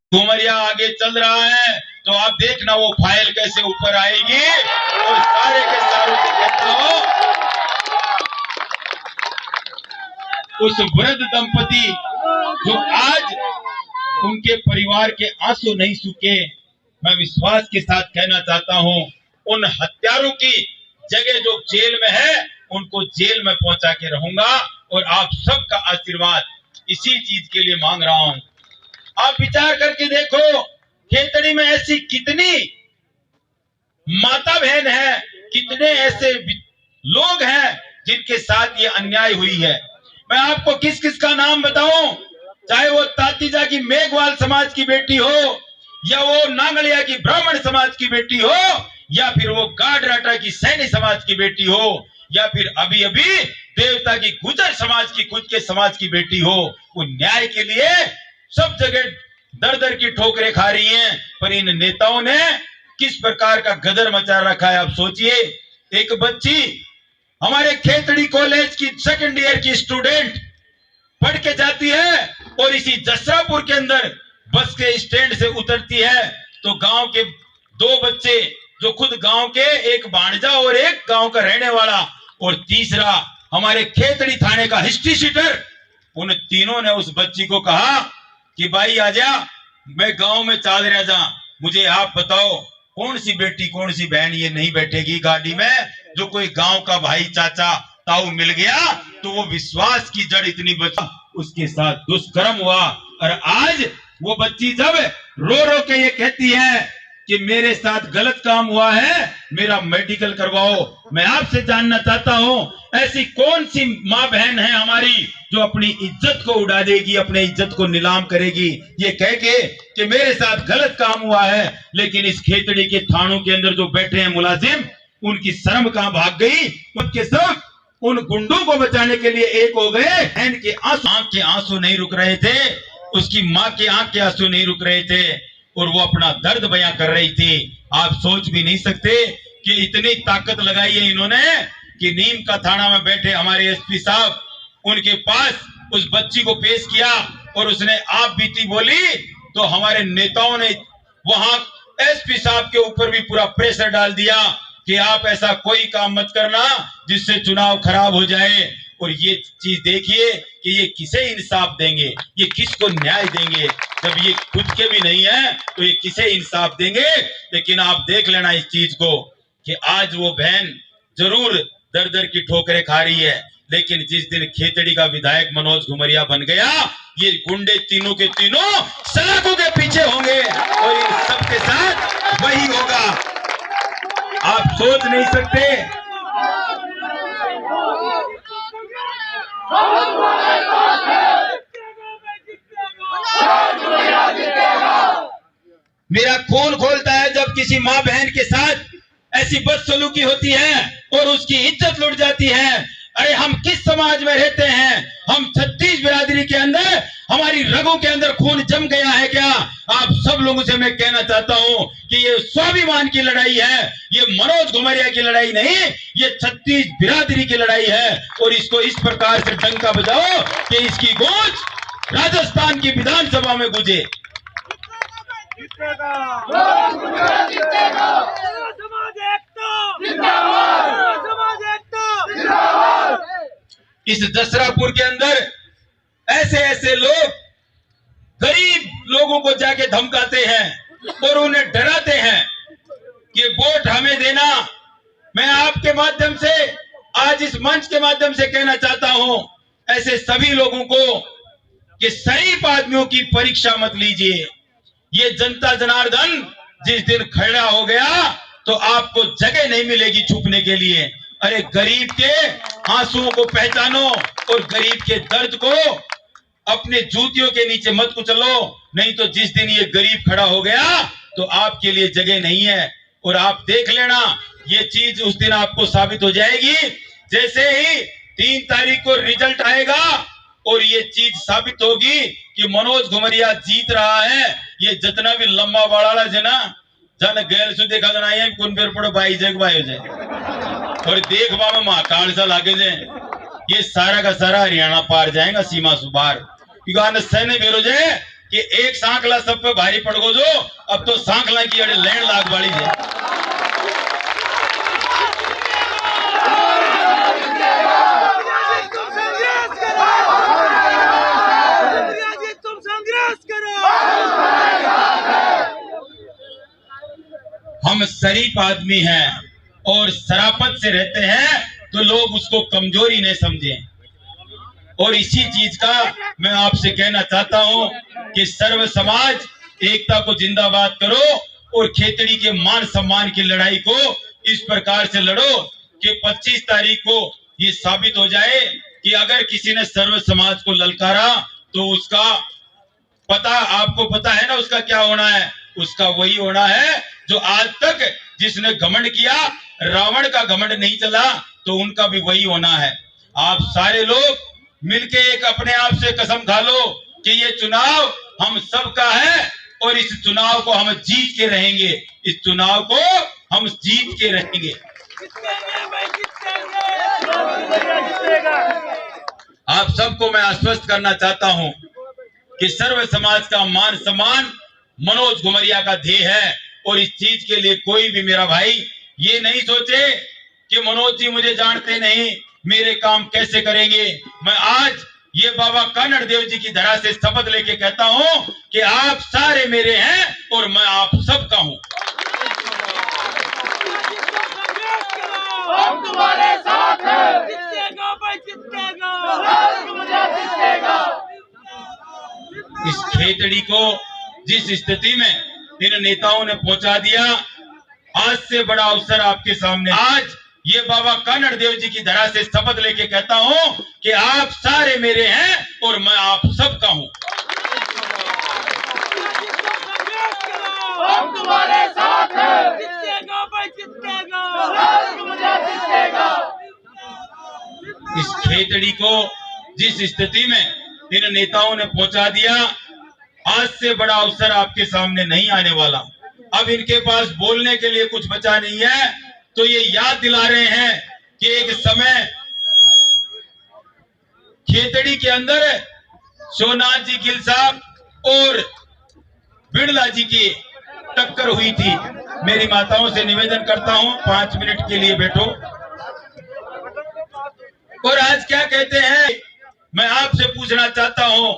घुमरिया आगे चल रहा है तो आप देखना वो फाइल कैसे ऊपर आएगी और सारे के सारों से कहता हो उस वृद्ध दंपति जो आज उनके परिवार के आंसू नहीं सूखे, मैं विश्वास के साथ कहना चाहता हूं उन हत्यारों की जगह जो जेल में है उनको जेल में पहुंचा के रहूंगा और आप सबका आशीर्वाद इसी चीज के लिए मांग रहा हूं। आप विचार करके देखो खेतड़ी में ऐसी कितनी माता बहन है, कितने ऐसे लोग हैं जिनके साथ ये अन्याय हुई है। मैं आपको किस किस का नाम बताऊं, चाहे वो तातीजा की मेघवाल समाज की बेटी हो या वो नांगलिया की ब्राह्मण समाज की बेटी हो या फिर वो गाडराटा की सैनी समाज की बेटी हो या फिर अभी अभी देवता की गुजर समाज की खुद के समाज की बेटी हो, वो न्याय के लिए सब जगह दर दर की ठोकरें खा रही हैं। पर इन नेताओं ने किस प्रकार का गदर मचा रखा है आप सोचिए। एक बच्ची हमारे खेतड़ी कॉलेज की सेकंड ईयर की स्टूडेंट पढ़ के जाती है और इसी जसरापुर के अंदर बस के स्टैंड से उतरती है तो गांव के दो बच्चे जो खुद गांव के, एक भांजा और एक गांव का रहने वाला और तीसरा हमारे खेतड़ी थाने का हिस्ट्री शीटर, उन तीनों ने उस बच्ची को कहा कि भाई आजा, मैं गांव में चाल रहा जा, मुझे आप बताओ कौन सी बेटी कौन सी बहन ये नहीं बैठेगी गाड़ी में जो कोई गांव का भाई चाचा ताऊ मिल गया तो वो विश्वास की जड़ इतनी बचा, उसके साथ दुष्कर्म हुआ। और आज वो बच्ची जब रो रो के ये कहती है कि मेरे साथ गलत काम हुआ है, मेरा मेडिकल करवाओ, मैं आपसे जानना चाहता हूं ऐसी कौन सी माँ बहन है हमारी जो अपनी इज्जत को उड़ा देगी, अपने इज्जत को नीलाम करेगी ये कह के कि मेरे साथ गलत काम हुआ है। लेकिन इस खेतड़ी के थानों के अंदर जो बैठे हैं मुलाजिम, उनकी शर्म कहां भाग गई, उनके सब उन गुंडों को बचाने के लिए एक हो गए। बहन के आंसू, आंख के आंसू नहीं रुक रहे थे, उसकी माँ के आंख के आंसू नहीं रुक रहे थे और वो अपना दर्द बयां कर रही थी। आप सोच भी नहीं सकते कि इतनी ताकत लगाई है इन्होंने कि नीम का थाना में बैठे हमारे एसपी साहब उनके पास उस बच्ची को पेश किया और उसने आप बीती बोली तो हमारे नेताओं ने वहां एसपी साहब के ऊपर भी पूरा प्रेशर डाल दिया कि आप ऐसा कोई काम मत करना जिससे चुनाव खराब हो जाए। और ये चीज देखिए कि ये किसे इंसाफ देंगे, ये किसको न्याय देंगे, जब ये खुद के भी नहीं है तो ये किसे इंसाफ देंगे। लेकिन आप देख लेना इस चीज को कि आज वो बहन जरूर दर दर की ठोकरें खा रही है, लेकिन जिस दिन खेतड़ी का विधायक मनोज घुमरिया बन गया ये गुंडे तीनों के तीनों सलाखों के पीछे होंगे और इन सबके साथ वही होगा। आप सोच नहीं सकते मेरा खून खोलता है जब किसी माँ बहन के साथ ऐसी बदसलूकी होती है और उसकी इज्जत लुट जाती है। अरे हम किस समाज में रहते हैं, हम छत्तीस बिरादरी के अंदर हमारी रगों के अंदर खून जम गया है क्या? आप सब लोगों से मैं कहना चाहता हूं कि ये स्वाभिमान की लड़ाई है, ये मनोज घुमरिया की लड़ाई नहीं, ये छत्तीस बिरादरी की लड़ाई है। और इसको इस प्रकार से डंका बजाओ कि इसकी गूंज राजस्थान की विधानसभा में गूंजे। इस जसरापुर के अंदर ऐसे ऐसे लोग गरीब लोगों को जाके धमकाते हैं और उन्हें डराते हैं कि वोट हमें देना। मैं आपके माध्यम से आज इस मंच के माध्यम से कहना चाहता हूं ऐसे सभी लोगों को कि शरीफ आदमियों की परीक्षा मत लीजिए। ये जनता जनार्दन जिस दिन खड़ा हो गया तो आपको जगह नहीं मिलेगी छुपने के लिए। अरे गरीब के आंसुओं को पहचानो और गरीब के दर्द को अपने जूतियों के नीचे मत कुचलो, नहीं तो जिस दिन ये गरीब खड़ा हो गया तो आपके लिए जगह नहीं है। और आप देख लेना ये चीज उस दिन आपको साबित हो जाएगी जैसे ही 3 तारीख को रिजल्ट आएगा और ये चीज साबित होगी कि मनोज घुमरिया जीत रहा है। ये जितना भी लंबा बड़ा जना जन गैल से देखा जना कौन पेड़ पड़ो भाई जग भाई हो जाए और देख बाबा महाकाल सा लागे जे ये सारा का सारा हरियाणा पार जाएगा सीमा सुबार क्योंकि सैन्य बेरोज है कि एक सांखला सब पे भारी पड़ गो जो अब तो सांखला की अड़े लैंड लाग वाली है। हम शरीफ आदमी हैं और शराफत से रहते हैं तो लोग उसको कमजोरी नहीं समझें। और इसी चीज का मैं आपसे कहना चाहता हूं कि सर्व समाज एकता को जिंदाबाद करो और खेतड़ी के मान सम्मान की लड़ाई को इस प्रकार से लड़ो कि 25 तारीख को ये साबित हो जाए कि अगर किसी ने सर्व समाज को ललकारा तो उसका पता, आपको पता है ना उसका क्या होना है, उसका वही होना है जो आज तक जिसने घमंड किया, रावण का घमंड नहीं चला तो उनका भी वही होना है। आप सारे लोग मिलके एक अपने आप से कसम खा लो कि ये चुनाव हम सबका है और इस चुनाव को हम जीत के रहेंगे, इस चुनाव को हम जीत के रहेंगे। आप सबको मैं आश्वस्त करना चाहता हूं कि सर्व समाज का मान सम्मान मनोज घुमरिया का ध्येय है और इस चीज के लिए कोई भी मेरा भाई ये नहीं सोचे कि मनोज जी मुझे जानते नहीं, मेरे काम कैसे करेंगे। मैं आज ये बाबा कानड़ देव जी की धरा से शपथ लेके कहता हूं कि आप सारे मेरे हैं और मैं आप सबका हूं। हम तुम्हारे साथ हैं। जितेगा भाई जितेगा। इस खेतड़ी को जिस स्थिति में इन नेताओं ने पहुंचा दिया, आज से बड़ा अवसर आपके सामने। आज ये बाबा कानड़ देव जी की धरा से शपथ लेके कहता हूं कि आप सारे मेरे हैं और मैं आप सबका हूं। हम तुम्हारे साथ हैं। जितेगा भाई जितेगा। इस खेतड़ी को जिस स्थिति में इन नेताओं ने पहुंचा दिया, आज से बड़ा अवसर आपके सामने नहीं आने वाला। अब इनके पास बोलने के लिए कुछ बचा नहीं है तो ये याद दिला रहे हैं कि एक समय खेतड़ी के अंदर सोमनाथ जी गिल साहब और बिड़ला जी की टक्कर हुई थी। मेरी माताओं से निवेदन करता हूं 5 मिनट के लिए बैठो। और आज क्या कहते हैं, मैं आपसे पूछना चाहता हूं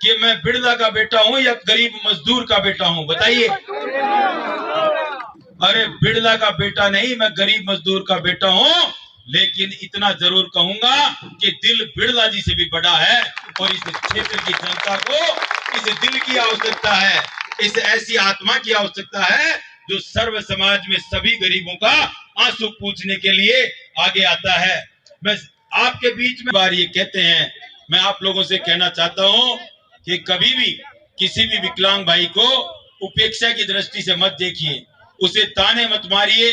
कि मैं बिड़ला का बेटा हूं या गरीब मजदूर का बेटा हूं, बताइए। अरे बिड़ला का बेटा नहीं, मैं गरीब मजदूर का बेटा हूं, लेकिन इतना जरूर कहूंगा कि दिल बिड़ला जी से भी बड़ा है और इस क्षेत्र की जनता को इस दिल की आवश्यकता है, इस ऐसी आत्मा की आवश्यकता है जो सर्व समाज में सभी गरीबों का आंसू पूछने के लिए आगे आता है। मैं आपके बीच में बार ये कहते हैं, मैं आप लोगों से कहना चाहता हूं कि कभी भी किसी भी विकलांग भाई को उपेक्षा की दृष्टि से मत देखिए, उसे ताने मत मारिए।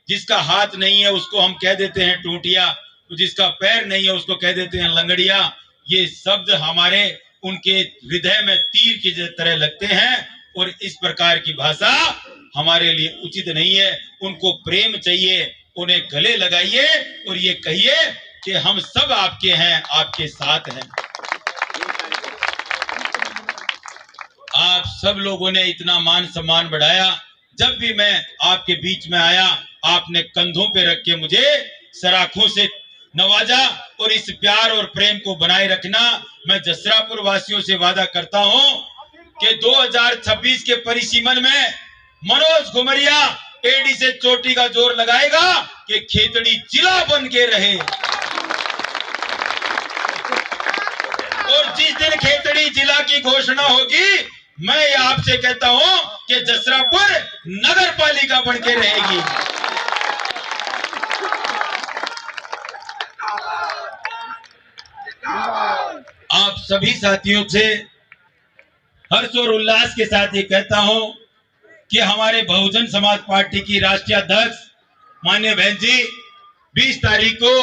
जिसका हाथ नहीं है उसको हम कह देते हैं टूटिया, जिसका पैर नहीं है उसको कह देते हैं लंगड़िया। ये शब्द हमारे उनके हृदय में तीर की तरह लगते हैं और इस प्रकार की भाषा हमारे लिए उचित नहीं है। उनको प्रेम चाहिए, उन्हें गले लगाइए और ये कहिए कि हम सब आपके हैं, आपके साथ हैं। आप सब लोगों ने इतना मान सम्मान बढ़ाया, जब भी मैं आपके बीच में आया आपने कंधों पे रख के मुझे सराखों से नवाजा और इस प्यार और प्रेम को बनाए रखना। मैं जसरापुर वासियों से वादा करता हूं कि 2026 के परिसीमन में मनोज घुमरिया एडी से चोटी का जोर लगाएगा कि खेतड़ी जिला बन के रहे। और जिस दिन खेतड़ी जिला की घोषणा होगी, मैं ये आपसे कहता हूं कि जसरापुर नगर पालिका बन के रहेगी। आप सभी साथियों से हर्ष और उल्लास के साथ ये कहता हूं कि हमारे बहुजन समाज पार्टी की राष्ट्रीय अध्यक्ष माननीय बहन जी 20 तारीख को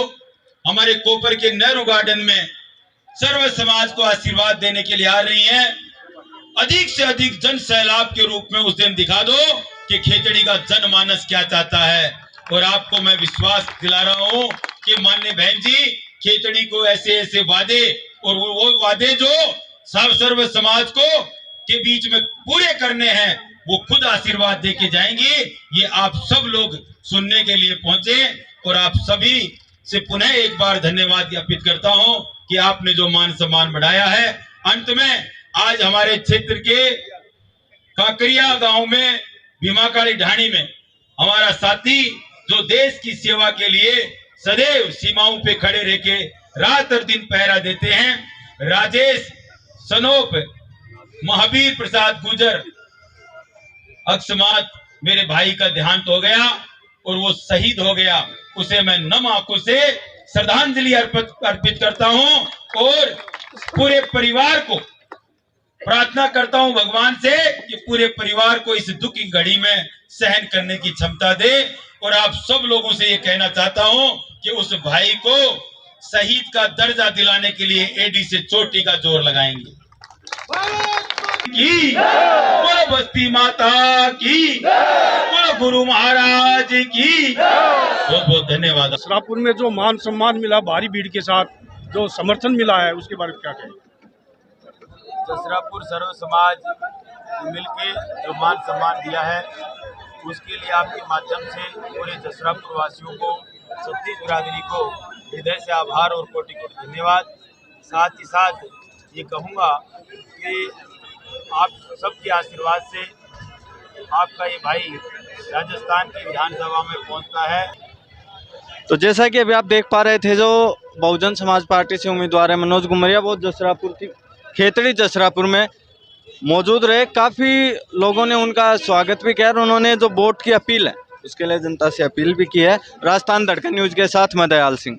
हमारे कोपर के नेहरू गार्डन में सर्व समाज को आशीर्वाद देने के लिए आ रही हैं। अधिक से अधिक जन सैलाब के रूप में उस दिन दिखा दो कि खेतड़ी का जनमानस क्या चाहता है। और आपको मैं विश्वास दिला रहा हूं कि माननीय बहन जी खेतड़ी को ऐसे ऐसे वादे और वो वादे जो सर्व समाज को के बीच में पूरे करने हैं वो खुद आशीर्वाद दे के जाएंगे। ये आप सब लोग सुनने के लिए पहुंचे और आप सभी से पुनः एक बार धन्यवाद ज्ञापित करता हूं कि आपने जो मान सम्मान बढ़ाया है। अंत में आज हमारे क्षेत्र के काकरिया गांव में भीमाकाली ढाणी में हमारा साथी जो देश की सेवा के लिए सदैव सीमाओं पे खड़े रह के रात और दिन पहरा देते हैं, राजेश सनोप महावीर प्रसाद गुजर अकस्मात मेरे भाई का देहांत हो गया और वो शहीद हो गया। उसे मैं नम आंखों से श्रद्धांजलि अर्पित करता हूं और पूरे परिवार को प्रार्थना करता हूं भगवान से कि पूरे परिवार को इस दुख की घड़ी में सहन करने की क्षमता दे। और आप सब लोगों से ये कहना चाहता हूं कि उस भाई को शहीद का दर्जा दिलाने के लिए एडी से चोटी का जोर लगाएंगे। की बोलो बस्ती माता की, बोलो गुरु महाराज की। बहुत बहुत धन्यवाद। जसरापुर में जो मान सम्मान मिला भारी भीड़ के साथ, जो समर्थन मिला है, उसके बारे में क्या कहें? जसरापुर सर्व समाज मिलके जो मान सम्मान दिया है उसके लिए आपके माध्यम से पूरे जसरापुर वासियों को, छत्तीस बिरादरी को हृदय से आभार और कोटि कोटि धन्यवाद। साथ ही साथ ये कहूँगा कि आप सबके आशीर्वाद से आपका ये भाई राजस्थान की विधानसभा में पहुंचता है। तो जैसा कि अभी आप देख पा रहे थे, जो बहुजन समाज पार्टी से उम्मीदवार है मनोज गुमरिया, वो जसरापुर की खेतड़ी जसरापुर में मौजूद रहे। काफ़ी लोगों ने उनका स्वागत भी किया और उन्होंने जो वोट की अपील है उसके लिए जनता से अपील भी की है। राजस्थान धड़कन न्यूज़ के साथ मैं दयाल सिंह।